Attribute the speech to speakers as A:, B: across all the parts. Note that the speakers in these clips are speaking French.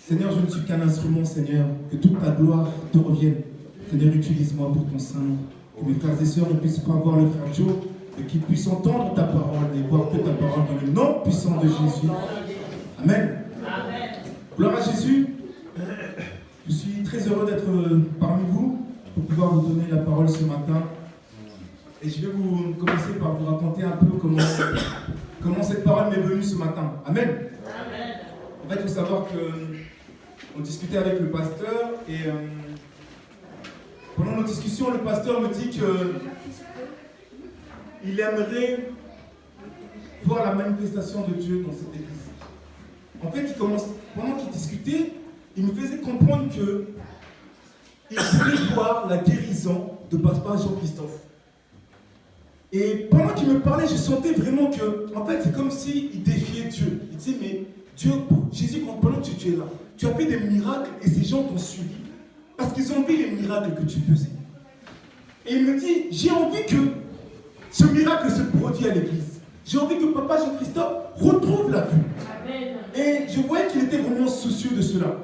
A: Seigneur, je ne suis qu'un instrument, Seigneur. Que toute ta gloire te revienne. Seigneur, utilise-moi pour ton sein. Que mes frères et sœurs ne puissent pas voir le frère Joe, mais qu'ils puissent entendre ta parole et voir que ta parole dans le nom puissant de Jésus. Amen. Amen. Gloire à Jésus. Je suis très heureux d'être parmi vous pour pouvoir vous donner la parole ce matin. Et je vais vous commencer par vous raconter un peu comment cette parole m'est venue ce matin. Amen. Amen. En fait, il faut savoir qu'on discutait avec le pasteur et pendant nos discussions, le pasteur me dit qu'il aimerait voir la manifestation de Dieu dans cette église. En fait, pendant qu'il discutait, il me faisait comprendre qu'il voulait voir la guérison de Papa Jean-Christophe. Et pendant qu'il me parlait, je sentais vraiment que, en fait, c'est comme s'il défiait Dieu. Il disait, mais Dieu, Jésus, pendant que tu es là, tu as fait des miracles et ces gens t'ont suivi. Parce qu'ils ont vu les miracles que tu faisais. Et il me dit, j'ai envie que ce miracle se produise à l'église. J'ai envie que Papa Jean-Christophe retrouve la vue. Amen. Et je voyais qu'il était vraiment soucieux de cela.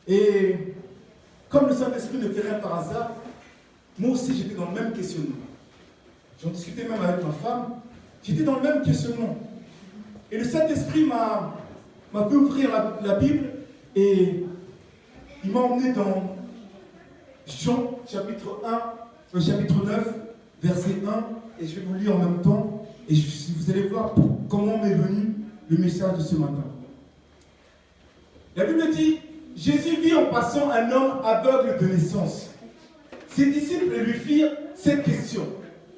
A: Et comme le Saint-Esprit ne fait rien par hasard, moi aussi j'étais dans le même questionnement. J'en discutais même avec ma femme, j'étais dans le même questionnement. Et le Saint-Esprit m'a fait ouvrir la Bible et il m'a emmené dans Jean chapitre 9, verset 1, et je vais vous lire en même temps, et vous allez voir comment m'est venu le message de ce matin. La Bible dit, Jésus vit en passant un homme aveugle de naissance. Ses disciples lui firent cette question.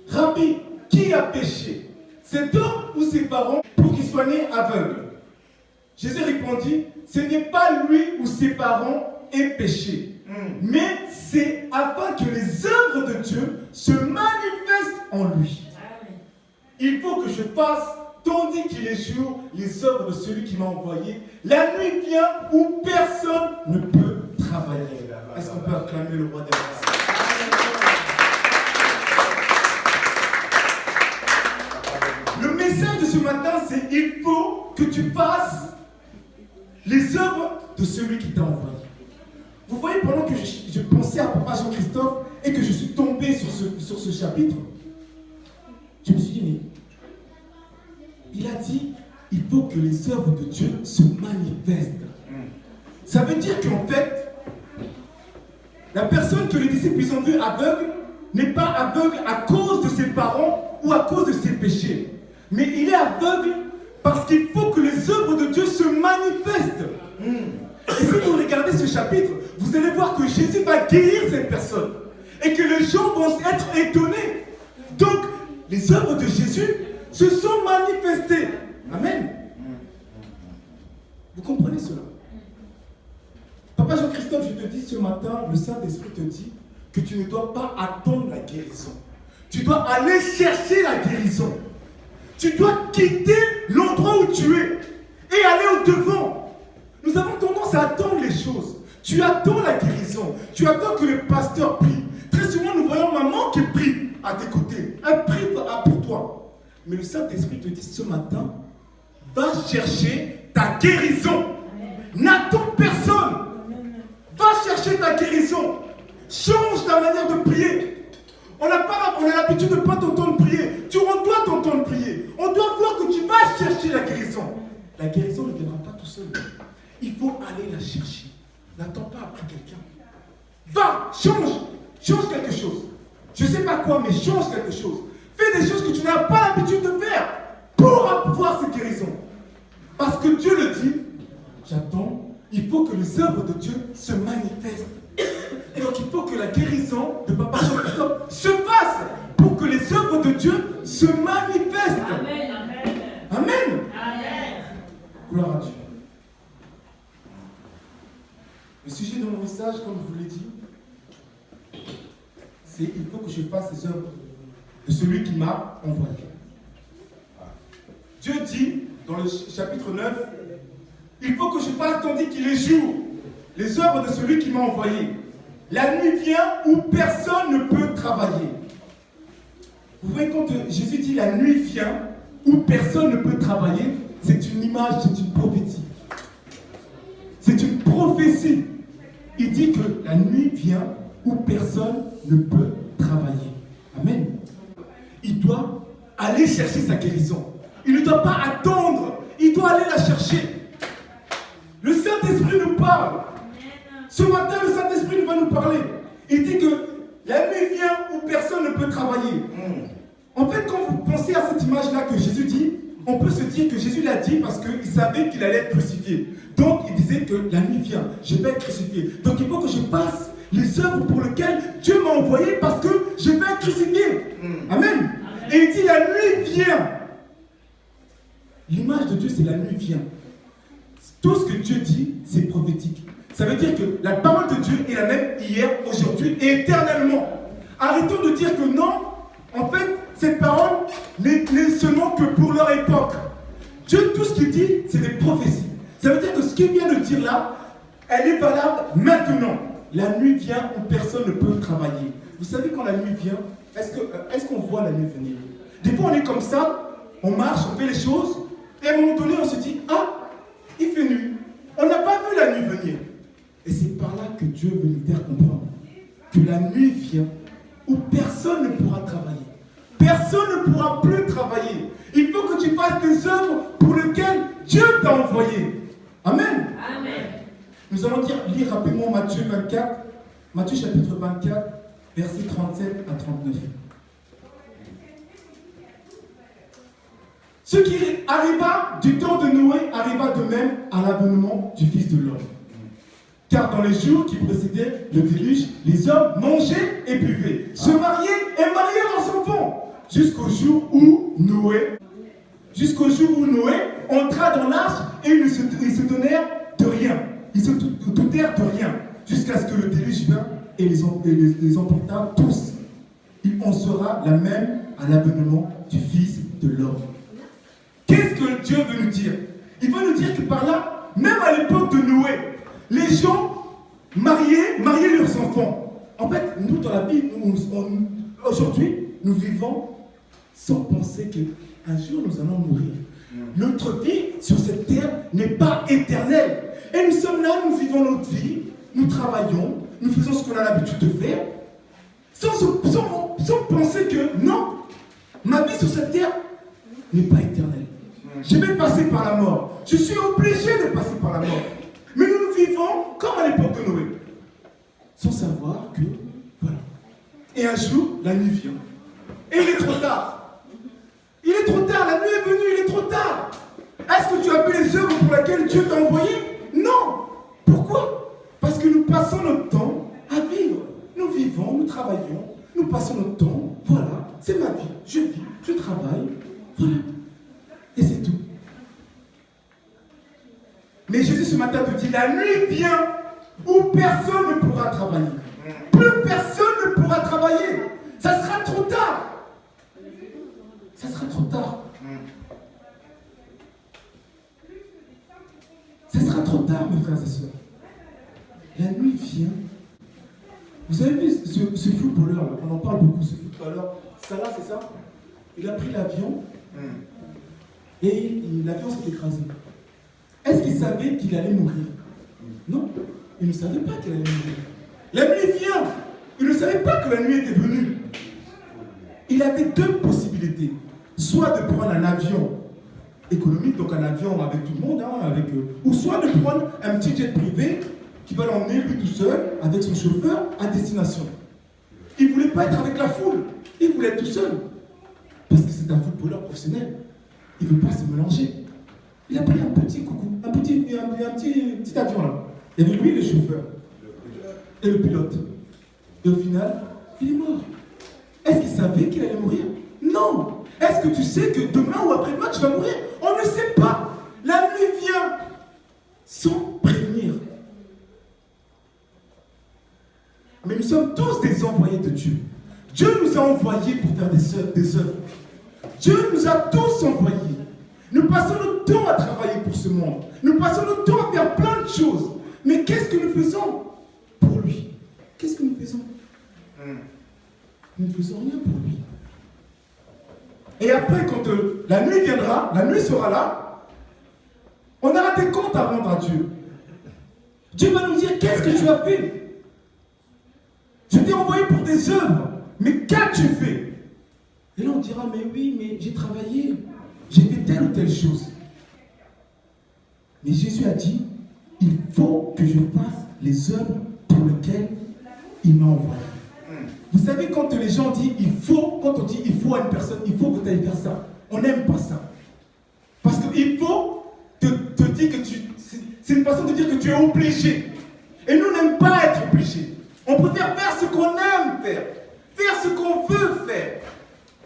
A: Rabbi, qui a péché, cet homme ou ses parents, pour qu'il soit né aveugle? Jésus répondit, ce n'est pas lui ou ses parents aient péché, mais c'est afin que les œuvres de Dieu se manifestent en lui. Il faut que je fasse, tandis qu'il est jour, les œuvres de celui qui m'a envoyé. La nuit vient où personne ne peut travailler. Est-ce qu'on peut acclamer le roi des rois? Le message de ce matin, c'est il faut que tu fasses les œuvres de celui qui t'a envoyé. Vous voyez, pendant que je pensais à Papa Jean-Christophe et que je suis tombé sur ce chapitre, je me suis dit, mais il a dit, il faut que les œuvres de Dieu se manifestent. Ça veut dire qu'en fait, la personne que les disciples ont vue aveugle n'est pas aveugle à cause de ses parents ou à cause de ses péchés. Mais il est aveugle parce qu'il faut que les œuvres de Dieu se manifestent. Et si vous regardez ce chapitre, vous allez voir que Jésus va guérir cette personne. Et que les gens vont être étonnés. Donc, les œuvres de Jésus se sont manifestées. Amen. Vous comprenez cela? Papa Jean-Christophe, je te dis ce matin, le Saint-Esprit te dit que tu ne dois pas attendre la guérison. Tu dois aller chercher la guérison. Tu dois quitter l'endroit où tu es et aller au-devant. Nous avons tendance à attendre les choses. Tu attends la guérison. Tu attends que le pasteur prie. Très souvent, nous voyons maman qui prie à tes côtés. Elle prie pour toi. Mais le Saint-Esprit te dit ce matin, va chercher ta guérison. N'attends personne. Va chercher ta guérison. Change ta manière de prier. On a l'habitude de ne pas t'entendre prier. On doit t'entendre prier. On doit voir que tu vas chercher la guérison. La guérison ne viendra pas tout seul. Il faut aller la chercher. N'attends pas après quelqu'un. Va, change quelque chose. Je ne sais pas quoi, mais change quelque chose. Fais des choses que tu n'as pas l'habitude de faire pour avoir cette guérison. Parce que Dieu le dit, j'attends, il faut que les œuvres de Dieu se manifestent. Donc il faut que la guérison de Papa Jean-Christophe se fasse pour que les œuvres de Dieu se manifestent. Amen. Amen. Amen. Amen. Gloire à Dieu. Le sujet de mon message, comme je vous l'ai dit, c'est il faut que je fasse les œuvres de celui qui m'a envoyé. Dieu dit dans le chapitre 9, il faut que je fasse tandis qu'il est jour les œuvres de celui qui m'a envoyé. La nuit vient où personne ne peut travailler. Vous voyez, quand Jésus dit la nuit vient où personne ne peut travailler, c'est une image, c'est une prophétie. C'est il dit que la nuit vient où personne ne peut travailler. Amen. Il doit aller chercher sa guérison. Il ne doit pas attendre. Il doit aller la chercher. Le Saint-Esprit nous parle. Ce matin, le Saint-Esprit va nous parler. Il dit que la nuit vient où personne ne peut travailler. En fait, quand vous pensez à cette image-là que Jésus dit, on peut se dire que Jésus l'a dit parce qu'il savait qu'il allait être crucifié. Donc, il disait que la nuit vient, je vais être crucifié. Donc, il faut que je passe les œuvres pour lesquelles Dieu m'a envoyé parce que je vais être crucifié. Amen. Et il dit la nuit vient. L'image de Dieu, c'est la nuit vient. Tout ce que Dieu dit, c'est prophétique. Ça veut dire que la parole de Dieu est la même hier, aujourd'hui et éternellement. Arrêtons de dire que non, en fait, cette parole n'est seulement que pour leur époque. Dieu, tout ce qu'il dit, c'est des prophéties. Ça veut dire que ce qu'il vient de dire là, elle est valable maintenant. La nuit vient où personne ne peut travailler. Vous savez quand la nuit vient, est-ce qu'on voit la nuit venir? Des fois on est comme ça, on marche, on fait les choses, et à un moment donné on se dit, ah, il fait nuit. On n'a pas vu la nuit venir. Et c'est par là que Dieu veut nous faire comprendre que la nuit vient où personne ne pourra travailler. Personne ne pourra plus travailler. Il faut que tu fasses des œuvres pour lesquelles Dieu t'a envoyé. Amen.
B: Amen.
A: Nous allons lire rapidement Matthieu 24, Matthieu chapitre 24, versets 37 à 39. Ce qui arriva du temps de Noé arriva de même à l'avènement du Fils de l'homme. Car dans les jours qui précédaient le déluge, les hommes mangeaient et buvaient, se mariaient et mariaient leurs enfants, jusqu'au jour où Noé entra dans l'arche et ils se donnèrent de rien. Ils se doutèrent de rien, jusqu'à ce que le déluge vint et les emporta tous. Il en sera la même à l'avènement du Fils de l'homme. Qu'est-ce que Dieu veut nous dire? Il veut nous dire que par là, même à l'époque de Noé, les gens mariaient leurs enfants. En fait, nous dans la vie, aujourd'hui, nous vivons sans penser qu'un jour nous allons mourir. Notre vie sur cette terre n'est pas éternelle. Et nous sommes là, nous vivons notre vie, nous travaillons, nous faisons ce qu'on a l'habitude de faire, sans penser que non, ma vie sur cette terre n'est pas éternelle. Je vais passer par la mort. Je suis obligé de passer par la mort. Mais nous vivons comme à l'époque de Noé, sans savoir que, voilà. Et un jour, la nuit vient. Et il est trop tard. Il est trop tard, la nuit est venue, il est trop tard. Est-ce que tu as fait les œuvres pour lesquelles Dieu t'a envoyé? Non. Pourquoi? Parce que nous passons notre temps à vivre. Nous vivons, nous travaillons, nous passons notre temps. Voilà, c'est ma vie. Je vis, je travaille. Voilà. Et c'est tout. Mais Jésus ce matin te dit, la nuit vient où personne ne pourra travailler. Plus personne ne pourra travailler. Ça sera trop tard. Ça sera trop tard. Ça sera trop tard, mes frères et sœurs. La nuit vient. Vous avez vu ce footballeur, on en parle beaucoup, ce footballeur. Salah, c'est ça? Il a pris l'avion et l'avion s'est écrasé. Est-ce qu'il savait qu'il allait mourir? Non, il ne savait pas qu'il allait mourir. La nuit vient. Il ne savait pas que la nuit était venue. Il avait deux possibilités. Soit de prendre un avion économique, donc un avion avec tout le monde, ou soit de prendre un petit jet privé qui va l'emmener lui tout seul, avec son chauffeur, à destination. Il ne voulait pas être avec la foule. Il voulait être tout seul. Parce que c'est un footballeur professionnel. Il ne veut pas se mélanger. Il a pris un petit coucou, un petit avion là. Il y avait lui, le chauffeur, et le pilote. Et au final, il est mort. Est-ce qu'il savait qu'il allait mourir? Non. Est-ce que tu sais que demain ou après-demain, tu vas mourir? On ne sait pas. La nuit vient sans prévenir. Mais nous sommes tous des envoyés de Dieu. Dieu nous a envoyés pour faire des œuvres. Dieu nous a tous envoyés. Nous passons notre temps à travailler pour ce monde. Nous passons notre temps à faire plein de choses. Mais qu'est-ce que nous faisons pour lui? Qu'est-ce que nous faisons? Nous ne faisons rien pour lui. Et après, quand la nuit viendra, la nuit sera là, on aura des comptes à rendre à Dieu. Dieu va nous dire, qu'est-ce que tu as fait? t'ai envoyé pour des œuvres. Mais qu'as-tu fait? Et là, on dira, mais oui, mais j'ai travaillé. J'ai fait telle ou telle chose. Mais Jésus a dit, il faut que je fasse les œuvres pour lesquelles il m'a envoyé. Vous savez, quand les gens disent il faut, quand on dit il faut à une personne, il faut que tu ailles faire ça, on n'aime pas ça. Parce qu'il faut te dire que c'est une façon de dire que tu es obligé. Et nous, on n'aime pas être obligé. On préfère faire ce qu'on aime faire ce qu'on veut faire.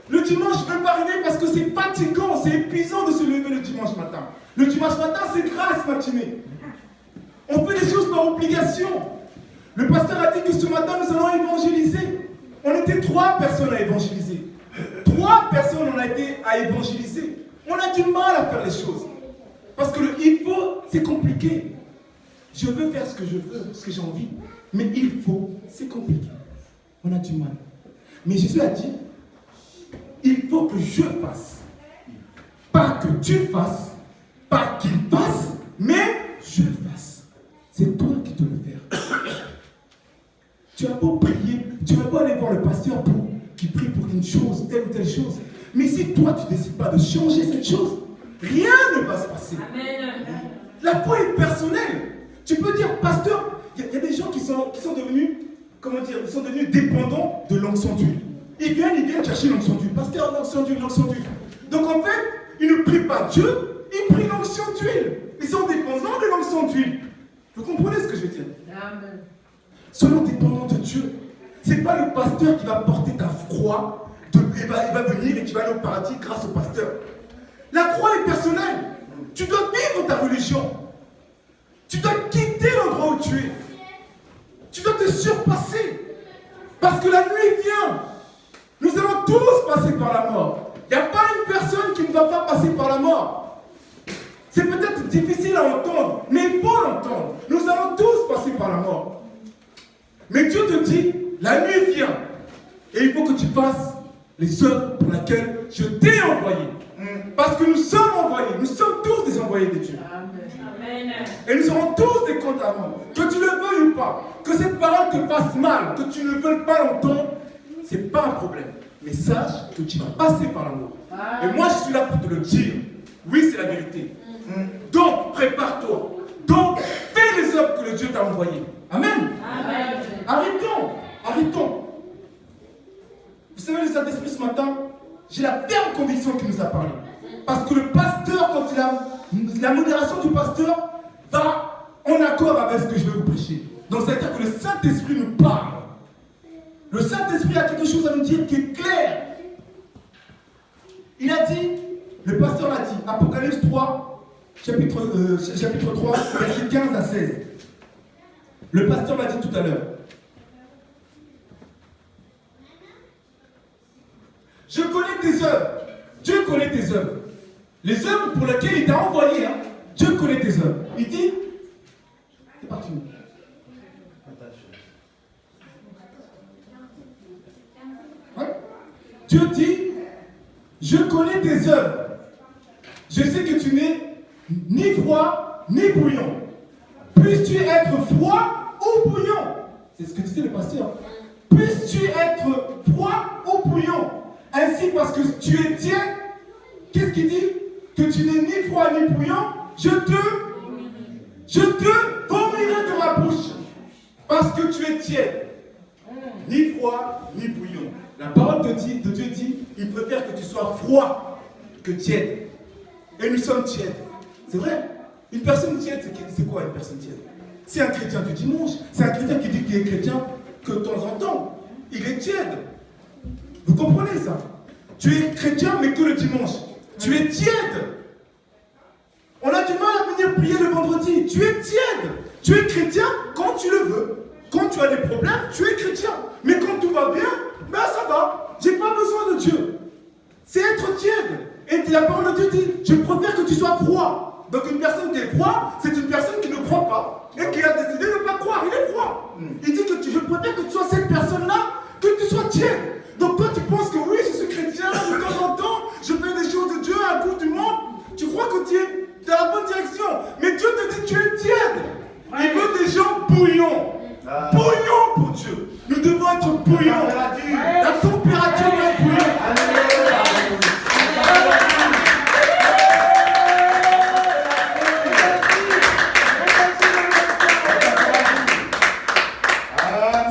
A: Le dimanche, je ne veux pas arriver parce que c'est fatigant, c'est épuisant de se lever le dimanche matin. Le dimanche matin, c'est grasse matinée. On fait des choses par obligation. Le pasteur a dit que ce matin, nous allons évangéliser. On était 3 personnes à évangéliser. 3 personnes on a été à évangéliser. On a du mal à faire les choses. Parce que le il faut, c'est compliqué. Je veux faire ce que je veux, ce que j'ai envie. Mais il faut, c'est compliqué. On a du mal. Mais Jésus a dit, il faut que je fasse. Pas que tu fasses, pas qu'il fasse, mais je fasse. C'est toi qui dois le faire. Tu as beau prier, tu as beau aller voir le pasteur qui prie pour une chose, telle ou telle chose. Mais si toi, tu ne décides pas de changer cette chose, rien ne va se passer. Amen. La foi est personnelle. Tu peux dire, pasteur, il y a des gens qui sont devenus, comment dire, ils sont devenus dépendants de l'onction d'huile. Ils viennent chercher l'onction d'huile. Pasteur, l'onction d'huile. Donc en fait, ils ne prient pas Dieu, ils prient l'onction d'huile. Ils sont dépendants de l'onction d'huile. Vous comprenez ce que je veux dire? Amen. Soyons dépendants de Dieu. Ce n'est pas le pasteur qui va porter ta croix, il va venir et tu vas aller au paradis grâce au pasteur. La croix est personnelle. Tu dois vivre ta religion. Tu dois quitter l'endroit où tu es. Tu dois te surpasser. Parce que la nuit vient. Nous allons tous passer par la mort. Il n'y a pas une personne qui ne va pas passer par la mort. C'est peut-être difficile à entendre, mais il faut l'entendre. Nous allons tous passer par la mort. Mais Dieu te dit, la nuit vient. Et il faut que tu fasses les œuvres pour lesquelles je t'ai envoyé. Parce que nous sommes envoyés. Nous sommes tous des envoyés de Dieu. Amen. Et nous aurons tous des comptes à rendre. Que tu le veuilles ou pas. Que cette parole te fasse mal. Que tu ne veuilles pas l'entendre. Ce n'est pas un problème. Mais sache que tu vas passer par l'amour. Et moi, je suis là pour te le dire. Oui, c'est la vérité. Donc, prépare-toi. Donc, fais les œuvres que le Dieu t'a envoyées. Amen. Amen. Arrêtons. Vous savez, le Saint-Esprit ce matin, j'ai la ferme conviction qu'il nous a parlé. Parce que le pasteur, quand la modération du pasteur va en accord avec ce que je vais vous prêcher. Donc, ça veut dire que le Saint-Esprit nous parle. Le Saint-Esprit a quelque chose à nous dire qui est clair. Il a dit, le pasteur l'a dit, Apocalypse 3, chapitre 3, verset 15 à 16. Le pasteur l'a dit tout à l'heure. Je connais tes œuvres. Dieu connaît tes œuvres. Les œuvres pour lesquelles il t'a envoyé, hein, Dieu connaît tes œuvres. Il dit, c'est parti. Ouais. Dieu dit, je connais tes œuvres. Je sais que tu n'es ni froid ni bouillant. Puisses-tu être froid ou bouillant? C'est ce que disait le pasteur. Puisses-tu être froid ou bouillant? Ainsi, parce que tu es tiède, qu'est-ce qu'il dit? Que tu n'es ni froid ni bouillant, je te vomirai de ma bouche. Parce que tu es tiède. Ni froid ni bouillant. La parole de Dieu dit, il préfère que tu sois froid que tiède. Et nous sommes tièdes. C'est vrai. Une personne tiède, c'est quoi une personne tiède? C'est un chrétien du dimanche. C'est un chrétien qui dit qu'il est chrétien que de temps en temps. Il est tiède. Vous comprenez ça? Tu es chrétien, mais que le dimanche. Tu es tiède. On a du mal à venir prier le vendredi. Tu es tiède. Tu es chrétien quand tu le veux. Quand tu as des problèmes, tu es chrétien. Mais quand tout va bien, ben ça va. J'ai pas besoin de Dieu. C'est être tiède. Et la parole de Dieu dit, je préfère que tu sois froid. Donc une personne qui est froid, c'est une personne qui ne croit pas. Et qui a décidé de ne pas croire. Il est froid. Il dit que je préfère que tu sois cette personne-là, que tu sois tiède. Donc toi tu penses que oui, je suis chrétien, de temps en temps, je fais des choses de Dieu à coup du monde. Tu crois que tu es dans la bonne direction. Mais Dieu te dit, tu es tiède. Il veut des gens bouillants. Bouillants pour Dieu. Nous devons être être bouillant. La température doit être bouillante.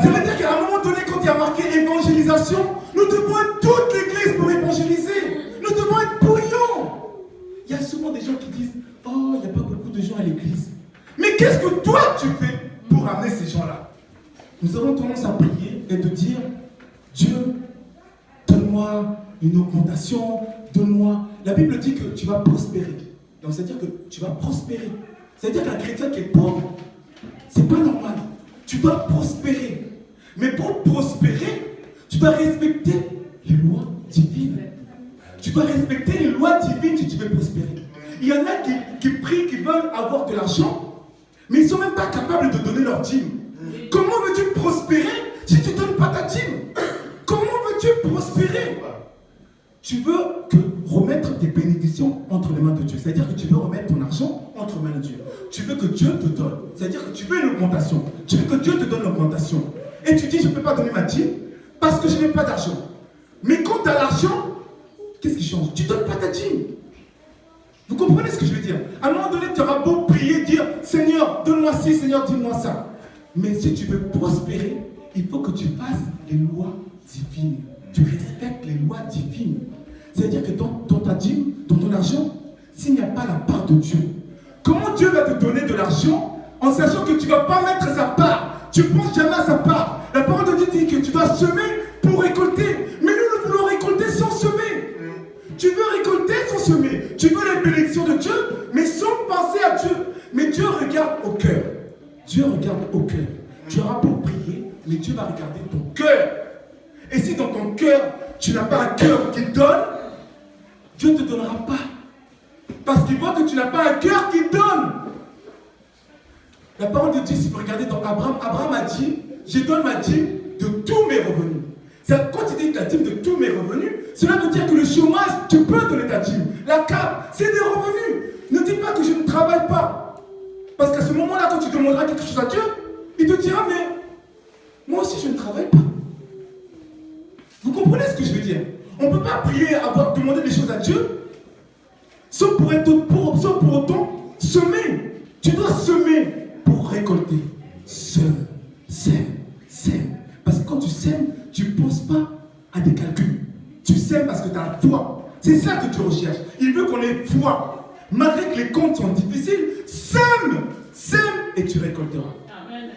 A: Ça veut dire qu'à un moment donné, quand il y a marqué évangélisation, nous devons être toute l'église pour évangéliser. Nous devons être bouillants. Il y a souvent des gens qui disent, oh, il n'y a pas beaucoup de gens à l'église. Mais qu'est-ce que toi tu fais pour amener ces gens-là? Nous avons tendance à prier et de dire, Dieu, donne-moi une augmentation, donne-moi. La Bible dit que tu vas prospérer. Donc c'est-à-dire que tu vas prospérer. C'est-à-dire qu'un chrétien qui est pauvre, c'est pas normal. Tu dois prospérer. Mais pour prospérer, tu dois respecter les lois divines. Tu dois respecter les lois divines si tu veux prospérer. Il y en a qui prient, qui veulent avoir de l'argent, mais ils ne sont même pas capables de donner leur dîme. Comment veux-tu prospérer si tu ne donnes pas ta dîme? Comment veux-tu prospérer? Tu veux remettre tes bénédictions entre les mains de Dieu. C'est-à-dire que tu veux remettre ton argent entre les mains de Dieu. Tu veux que Dieu te donne. C'est-à-dire que tu veux une augmentation. Tu veux que Dieu te donne l'augmentation. Et tu dis, je ne peux pas donner ma dîme parce que je n'ai pas d'argent. Mais quand tu as l'argent, qu'est-ce qui change? Tu ne donnes pas ta dîme. Vous comprenez ce que je veux dire? À un moment donné, tu auras beau prier, dire, Seigneur, donne-moi ci, Seigneur, dis-moi ça. Mais si tu veux prospérer, il faut que tu fasses les lois divines. Tu respectes les lois divines. C'est-à-dire que dans ta dîme, dans ton argent, s'il n'y a pas la part de Dieu, comment Dieu va te donner de l'argent en sachant que tu ne vas pas mettre sa part? Tu ne penses jamais à sa part. La parole de Dieu dit que tu dois semer pour récolter. Mais nous voulons récolter sans semer. Tu veux récolter sans semer. Tu veux les bénédictions de Dieu, mais sans penser à Dieu. Mais Dieu regarde au cœur. Dieu regarde au cœur. Tu auras beau prier, mais Dieu va regarder ton cœur. Et si dans ton cœur, tu n'as pas un cœur qui donne, Dieu ne te donnera pas. Parce qu'il voit que tu n'as pas un cœur qui donne. La parole de Dieu, si vous regardez dans Abraham, Abraham a dit, je donne ma dîme de tous mes revenus. Quand il dit la dîme de tous mes revenus, cela veut dire que le chômage, tu peux donner ta dîme. La cave, c'est des revenus. Ne dis pas que je ne travaille pas. Parce qu'à ce moment-là, quand tu demanderas quelque chose à Dieu, il te dira, mais moi aussi je ne travaille pas. Vous comprenez ce que je veux dire? On ne peut pas prier, demander des choses à Dieu, sans pour autant semer. Tu dois semer pour récolter. Sème. Parce que quand tu sèmes, tu ne penses pas à des calculs. Tu sèmes parce que tu as la foi. C'est ça que tu recherches. Il veut qu'on ait foi. Malgré que les comptes sont difficiles, sème et tu récolteras.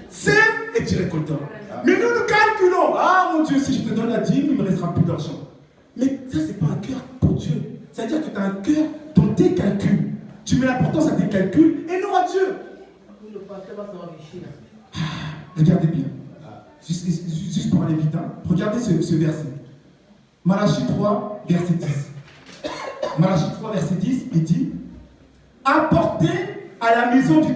A: Sème et tu récolteras. Mais nous calculons. Ah mon Dieu, si je te donne la dîme, il ne me restera plus d'argent. Mais ça, ce n'est pas un cœur pour Dieu. C'est-à-dire que tu as un cœur dans tes calculs. Tu mets l'importance à tes calculs et non à Dieu. Regardez bien. Juste pour aller vite. Regardez ce verset. Malachie 3, verset 10. Malachie 3, verset 10, il dit, apportez à la maison du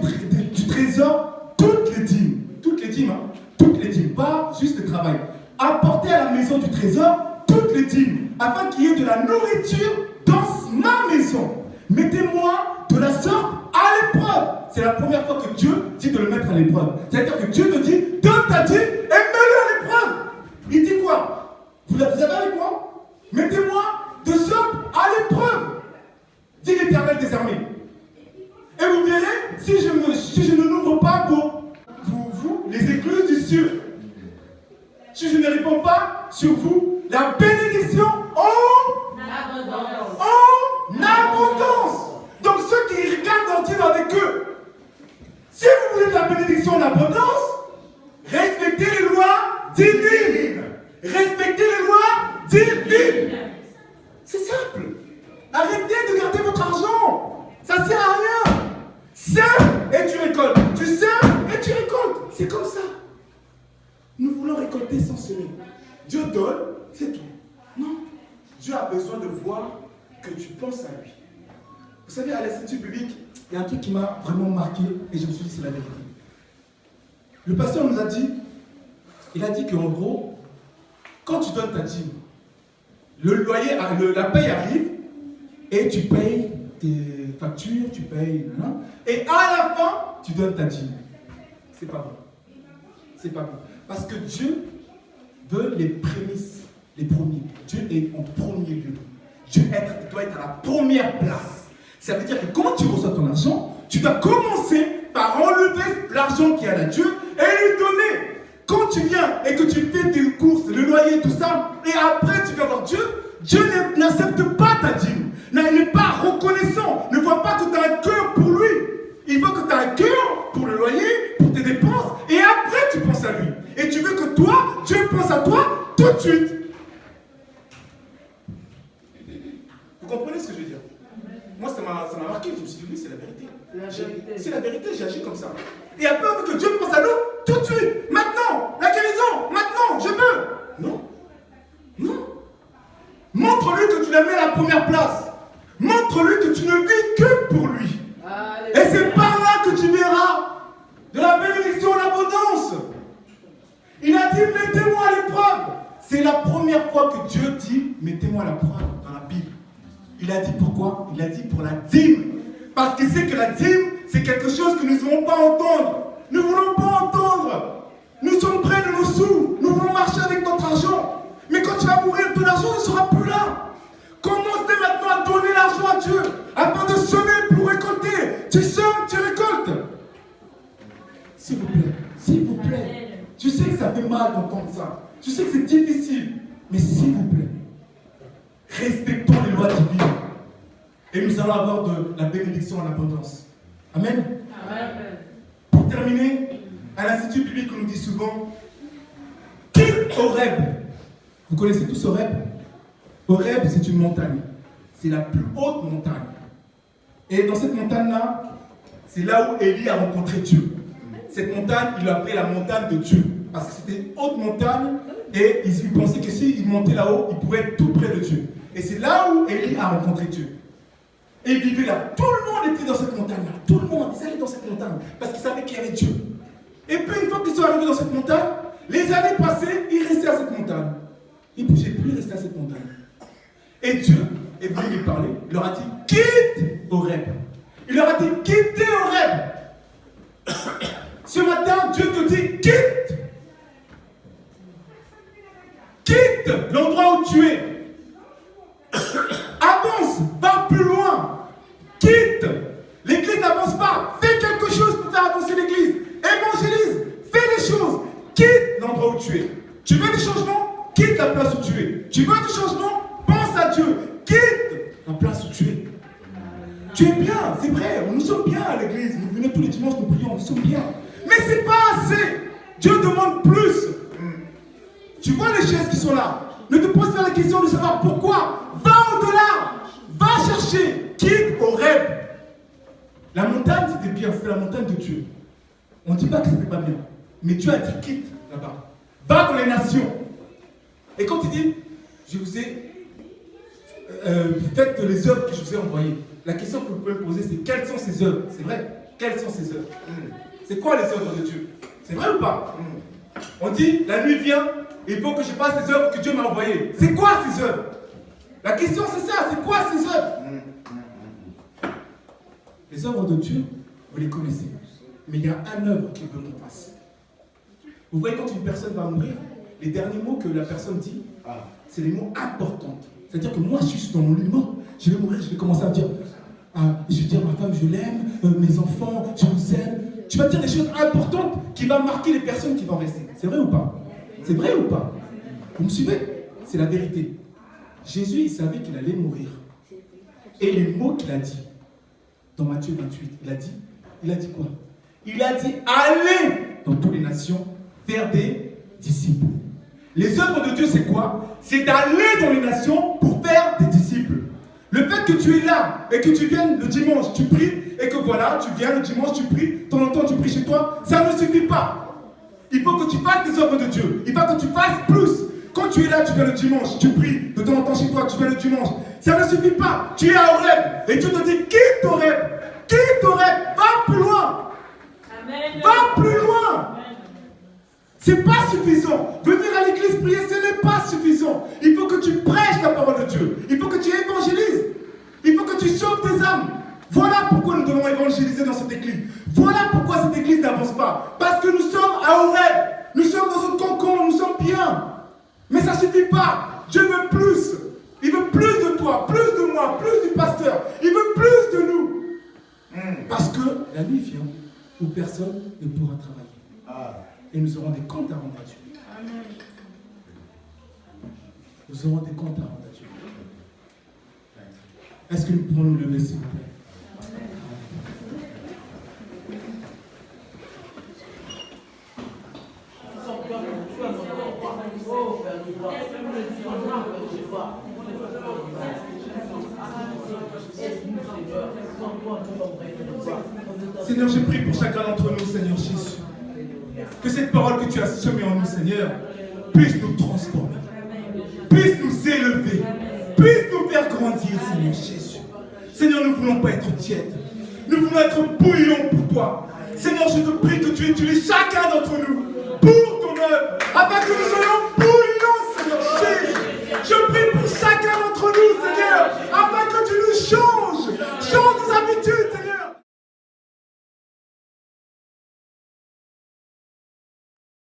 A: trésor toutes les dîmes. Toutes les dîmes, pas juste le travail. Apportez à la maison du trésor toutes les dîmes, afin qu'il y ait de la nourriture dans ma maison. Mettez-moi de la sorte à l'épreuve. C'est la première fois que Dieu dit de le mettre à l'épreuve. C'est-à-dire que Dieu te dit, donne ta dîme et mets-le à l'épreuve. Il dit quoi? Vous avez avec moi? Mettez-moi de sorte à l'épreuve, dit l'Éternel des armées. Et vous verrez, si je ne l'ouvre pas pour vous, les écluses du ciel, si je ne réponds pas sur vous, la bénédiction en abondance. Donc ceux qui regardent en disant avec eux, si vous voulez de la bénédiction en abondance, respectez les lois divines. Respectez les lois divines. C'est simple. Arrêtez de garder votre argent. Ça ne sert à rien. Sème et tu récoltes. Tu sèmes et tu récoltes. C'est comme ça. Nous voulons récolter sans semer. Dieu donne, c'est tout. Non. Dieu a besoin de voir que tu penses à lui. Vous savez, à l'Institut biblique, il y a un truc qui m'a vraiment marqué et je me suis dit, c'est la vérité. Le pasteur nous a dit, il a dit qu'en gros, quand tu donnes ta dîme, le loyer, la paye arrive et tu payes tes factures, tu payes, et à la fin, tu donnes ta dîme. C'est pas bon. C'est pas bon. Parce que Dieu veut les prémices, les premiers. Dieu est en premier lieu. Dieu doit être à la première place. Ça veut dire que quand tu reçois ton argent, tu dois commencer par enlever l'argent qui est à Dieu et lui donner. Quand tu viens et que tu fais tes courses, le loyer, tout ça, et après tu viens voir Dieu, Dieu n'accepte pas ta dîme. Il n'est pas reconnaissant. Ne voit pas que tu as un cœur pour lui. Il veut que tu as un cœur pour le loyer, pour tes dépenses, et après tu penses à lui. Et tu veux que toi, Dieu pense à toi tout de suite. Vous comprenez ce que je veux dire? Moi, ça m'a marqué. Je me suis dit, oui, c'est la vérité. C'est la vérité, j'ai agi comme ça. Et après, on veut que Dieu pense à nous tout de suite. Maintenant, la guérison, maintenant, je veux. Non. Non. Montre-lui que tu la mets à la première place. Montre-lui que tu ne vis que pour lui. Et c'est par là que tu verras de la bénédiction en abondance. Il a dit, mettez-moi à l'épreuve. C'est la première fois que Dieu dit, mettez-moi à l'épreuve dans la Bible. Il a dit pourquoi? Il a dit pour la dîme. Parce qu'il sait que la dîme, c'est quelque chose que nous ne voulons pas entendre. Nous ne voulons pas entendre. Nous sommes près de nos sous. Nous voulons marcher avec notre argent. Mais quand tu vas mourir, ton argent ne sera plus là. Commence dès maintenant à donner l'argent à Dieu. Afin de semer pour récolter. Tu sèmes, tu récoltes. S'il vous plaît, s'il vous plaît. Je sais que ça fait mal d'entendre ça. Je sais que c'est difficile. Mais s'il vous plaît, respectons les lois divines. Et nous allons avoir de la bénédiction en abondance. Amen. Amen. Pour terminer, à l'Institut biblique, on nous dit souvent qu'il Horeb. Vous connaissez tous Horeb? Horeb, c'est une montagne. C'est la plus haute montagne. Et dans cette montagne-là, c'est là où Élie a rencontré Dieu. Cette montagne, il l'a appelée la montagne de Dieu. Parce que c'était une haute montagne et il pensait que s'il montait là-haut, il pouvait être tout près de Dieu. Et c'est là où Élie a rencontré Dieu. Et il vivait là. Tout le monde était dans cette montagne-là. Tout le monde, ils allaient dans cette montagne. Parce qu'ils savaient qu'il y avait Dieu. Et puis une fois qu'ils sont arrivés dans cette montagne, les années passées, ils restaient à cette montagne. Ils ne bougeaient plus, ils restaient à cette montagne. Et Dieu est venu lui parler. Il leur a dit, quitte Horeb. Il leur a dit, quittez Horeb. Ce matin, Dieu te dit, quitte. Quitte l'endroit où tu es. Avance, va plus loin. Quitte. L'église n'avance pas. Fais quelque chose pour faire avancer l'église. Évangélise. Fais des choses. Quitte l'endroit où tu es. Tu veux des changements? Quitte la place où tu es. Tu veux des changements? Pense à Dieu. Quitte la place où tu es. Tu es bien, c'est vrai. Nous sommes bien à l'église. Nous venons tous les dimanches, nous prions. Nous sommes bien. Mais c'est pas assez. Dieu demande plus. Tu vois les chaises qui sont là. Ne te pose pas la question de savoir pourquoi. Va au-delà. Va chercher. Quitte Horeb. La montagne, c'était bien. C'était la montagne de Dieu. On ne dit pas que c'était pas bien. Mais Dieu a dit quitte là-bas. Va dans les nations. Et quand il dit, je vous ai fait les œuvres que je vous ai envoyées. La question que vous pouvez me poser, c'est quelles sont ces œuvres? C'est vrai? Quelles sont ces œuvres? C'est quoi les œuvres de Dieu? C'est vrai ou pas? On dit, la nuit vient, il faut que je fasse les œuvres que Dieu m'a envoyées. C'est quoi ces œuvres? La question c'est ça, c'est quoi ces œuvres? Les œuvres de Dieu, vous les connaissez. Mais il y a un œuvre qu'il veut qu'on fasse. Vous voyez, quand une personne va mourir, les derniers mots que la personne dit, c'est les mots importants. C'est-à-dire que moi, je suis dans mon lit mort. Je vais mourir, je vais commencer à dire, je vais dire ma femme, je l'aime, mes enfants, je vous aime. Tu vas dire des choses importantes qui vont marquer les personnes qui vont rester. C'est vrai ou pas? C'est vrai ou pas? Vous me suivez? C'est la vérité. Jésus, il savait qu'il allait mourir. Et les mots qu'il a dit, dans Matthieu 28, il a dit quoi? Il a dit, allez dans toutes les nations, faire des disciples. Les œuvres de Dieu, c'est quoi? C'est d'aller dans les nations pour faire des disciples. Le fait que tu es là et que tu viennes le dimanche, tu pries, et que voilà, tu viens le dimanche, tu pries, de temps en temps tu pries chez toi, ça ne suffit pas. Il faut que tu fasses des œuvres de Dieu. Il faut que tu fasses plus. Quand tu es là, tu viens le dimanche, tu pries, de temps en temps chez toi, tu viens le dimanche. Ça ne suffit pas. Tu es à Horeb et Dieu te dit, quitte Horeb, va plus loin. Amen. Va plus loin. C'est pas suffisant. Venir à l'église prier, ce n'est pas suffisant. Il faut que tu prêches la parole de Dieu. Il faut que tu évangélises. Il faut que tu sauves tes âmes. Voilà pourquoi nous devons évangéliser dans cette église. Voilà pourquoi cette église n'avance pas. Parce que nous sommes à Horeb. Nous sommes dans un cocon, nous sommes bien. Mais ça ne suffit pas. Dieu veut plus. Il veut plus de toi, plus de moi, plus du pasteur. Il veut plus de nous. Parce que la nuit vient où personne ne pourra travailler. Et nous aurons des comptes à rendre à Dieu. Nous aurons des comptes à rendre à Dieu. Est-ce que nous pouvons nous lever, s'il vous plaît? Seigneur, je prie pour chacun d'entre nous, Seigneur Jésus. Que cette parole que tu as semée en nous, Seigneur, puisse nous transformer, puisse nous élever, puisse nous faire grandir, Seigneur Jésus. Seigneur, nous ne voulons pas être tièdes. Nous voulons être bouillons pour toi. Seigneur, je te prie que tu utilises chacun d'entre nous.